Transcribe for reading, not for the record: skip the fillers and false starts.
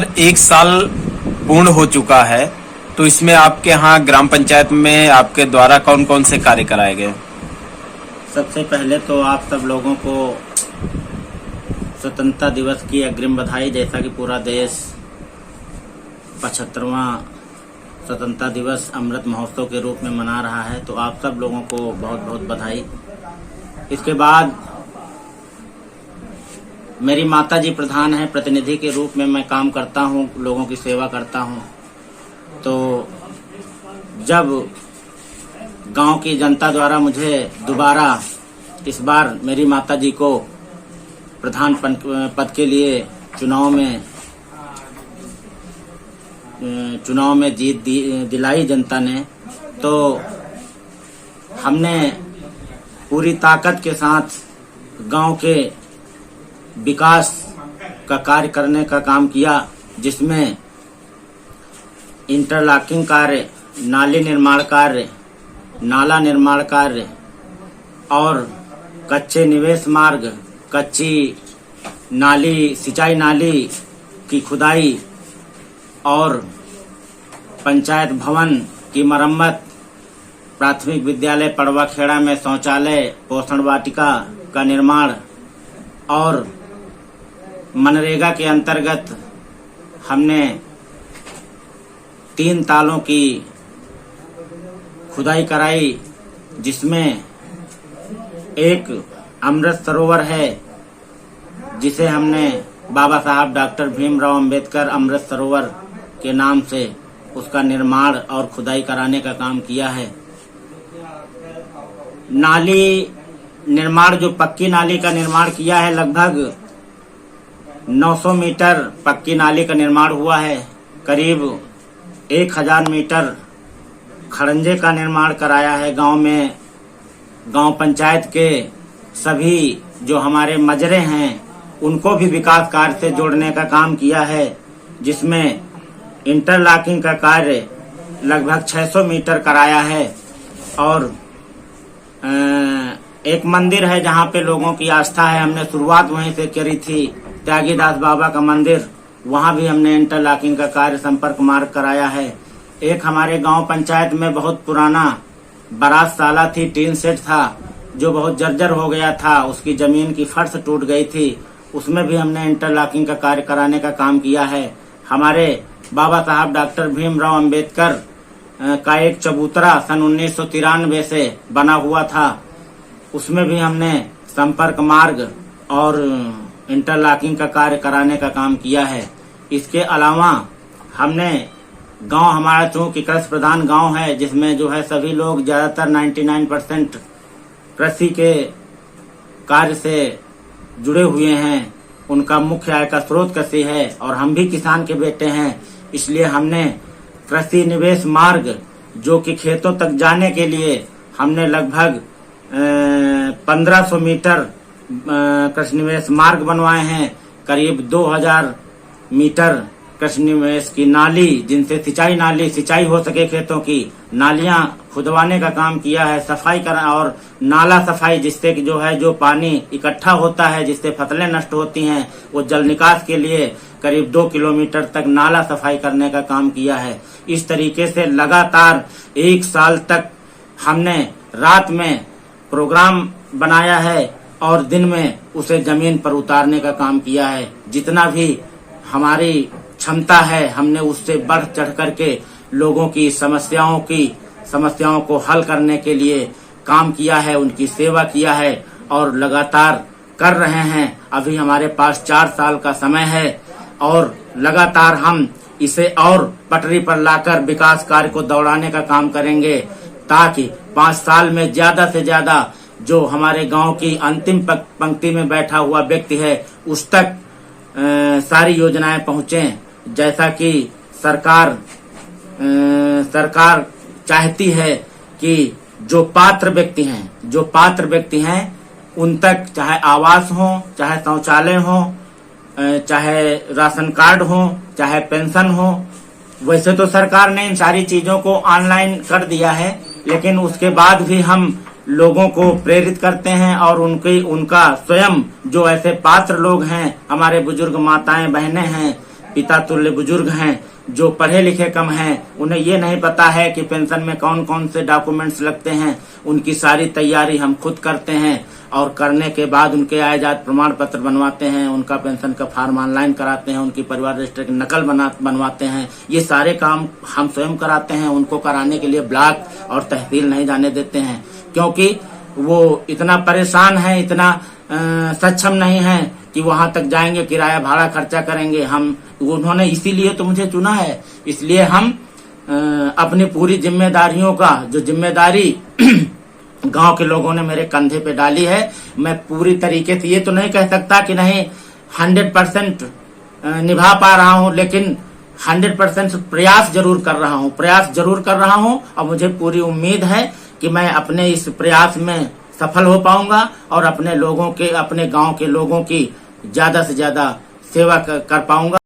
एक साल पूर्ण हो चुका है, तो इसमें आपके यहाँ ग्राम पंचायत में आपके द्वारा कौन कौन से कार्य कराए गए? सबसे पहले तो आप सब लोगों को स्वतंत्रता दिवस की अग्रिम बधाई। जैसा कि पूरा देश 75वां स्वतंत्रता दिवस अमृत महोत्सव के रूप में मना रहा है, तो आप सब लोगों को बहुत बहुत बधाई। इसके बाद मेरी माता जी प्रधान हैं, प्रतिनिधि के रूप में मैं काम करता हूं, लोगों की सेवा करता हूं। तो जब गांव की जनता द्वारा मुझे दोबारा इस बार मेरी माता जी को प्रधान पद के लिए चुनाव में जीत दिलाई जनता ने, तो हमने पूरी ताकत के साथ गांव के विकास का कार्य करने का काम किया, जिसमें इंटरलॉकिंग कार्य, नाली निर्माण कार्य, नाला निर्माण कार्य और कच्चे निवेश मार्ग, कच्ची नाली, सिंचाई नाली की खुदाई और पंचायत भवन की मरम्मत, प्राथमिक विद्यालय पड़वा खेड़ा में शौचालय, पोषण वाटिका का निर्माण और मनरेगा के अंतर्गत हमने 3 तालों की खुदाई कराई, जिसमें एक अमृत सरोवर है जिसे हमने बाबा साहब डॉक्टर भीमराव अंबेडकर अमृत सरोवर के नाम से उसका निर्माण और खुदाई कराने का काम किया है। नाली निर्माण, जो पक्की नाली का निर्माण किया है, लगभग 900 मीटर पक्की नाली का निर्माण हुआ है। करीब 1000 मीटर खड़ंजे का निर्माण कराया है। गांव में गांव पंचायत के सभी जो हमारे मजरे हैं उनको भी विकास कार्य से जोड़ने का काम किया है, जिसमें इंटरलॉकिंग का कार्य लगभग 600 मीटर कराया है। और एक मंदिर है जहाँ पे लोगों की आस्था है, हमने शुरुआत वहीं से करी थी, त्यागीदास बाबा का मंदिर, वहाँ भी हमने इंटरलॉकिंग का कार्य, संपर्क मार्ग कराया है। एक हमारे गांव पंचायत में बहुत पुराना बारात साला थी, टीन सेट था जो बहुत जर्जर हो गया था, उसकी जमीन की फर्श टूट गई थी, उसमें भी हमने इंटरलॉकिंग का कार्य कराने का काम किया है। हमारे बाबा साहब डॉक्टर भीमराव अंबेडकर का एक चबूतरा सन 1993 से बना हुआ था, उसमें भी हमने संपर्क मार्ग और इंटरलॉकिंग का कार्य कराने का काम किया है। इसके अलावा हमने गांव, हमारा चूंकि कृषि प्रधान गांव है, जिसमें जो है सभी लोग ज्यादातर 99% कृषि के कार्य से जुड़े हुए हैं, उनका मुख्य आय का स्रोत कृषि है और हम भी किसान के बेटे हैं, इसलिए हमने कृषि निवेश मार्ग, जो कि खेतों तक जाने के लिए हमने लगभग 1500 मीटर कृषि निवेश मार्ग बनवाए हैं। करीब 2000 मीटर कृषि निवेश की नाली, जिनसे सिंचाई हो सके खेतों की, नालियां खुदवाने का काम किया है, सफाई करा और नाला सफाई, जिससे कि जो पानी इकट्ठा होता है, जिससे फसलें नष्ट होती हैं, वो जल निकास के लिए करीब 2 किलोमीटर तक नाला सफाई करने का काम किया है। इस तरीके से लगातार 1 साल तक हमने रात में प्रोग्राम बनाया है और दिन में उसे जमीन पर उतारने का काम किया है। जितना भी हमारी क्षमता है, हमने उससे बढ़ चढ़ करके लोगों की समस्याओं को हल करने के लिए काम किया है, उनकी सेवा किया है और लगातार कर रहे हैं। अभी हमारे पास 4 साल का समय है और लगातार हम इसे और पटरी पर लाकर विकास कार्य को दौड़ाने का काम करेंगे, ताकि 5 साल में ज्यादा से ज्यादा जो हमारे गांव की अंतिम पंक्ति में बैठा हुआ व्यक्ति है उस तक सारी योजनाएं पहुंचें। जैसा कि सरकार चाहती है कि जो पात्र व्यक्ति हैं उन तक चाहे आवास हो, चाहे शौचालय हो, चाहे राशन कार्ड हो, चाहे पेंशन हो। वैसे तो सरकार ने इन सारी चीजों को ऑनलाइन कर दिया है, लेकिन उसके बाद भी हम लोगों को प्रेरित करते हैं और उनका स्वयं जो ऐसे पात्र लोग हैं, हमारे बुजुर्ग माताएं बहनें हैं, पिता तुल्य बुजुर्ग हैं, जो पढ़े लिखे कम हैं, उन्हें ये नहीं पता है कि पेंशन में कौन कौन से डॉक्यूमेंट्स लगते हैं। उनकी सारी तैयारी हम खुद करते हैं और करने के बाद उनके आय जात प्रमाण पत्र बनवाते हैं, उनका पेंशन का फॉर्म ऑनलाइन कराते हैं, उनकी परिवार रजिस्टर की नकल बनवाते हैं। ये सारे काम हम स्वयं कराते हैं। उनको कराने के लिए ब्लॉक और तहसील नहीं जाने देते हैं, क्योंकि वो इतना परेशान है, इतना सक्षम नहीं है कि वहां तक जाएंगे, किराया भाड़ा खर्चा करेंगे। उन्होंने इसीलिए तो मुझे चुना है। इसलिए हम अपनी पूरी जिम्मेदारियों का जो जिम्मेदारी गांव के लोगों ने मेरे कंधे पे डाली है, मैं पूरी तरीके से ये तो नहीं कह सकता कि नहीं 100% निभा पा रहा हूं, लेकिन 100% प्रयास जरूर कर रहा हूं और मुझे पूरी उम्मीद है कि मैं अपने इस प्रयास में सफल हो पाऊंगा और अपने गांव के लोगों की ज्यादा से ज्यादा सेवा कर पाऊंगा।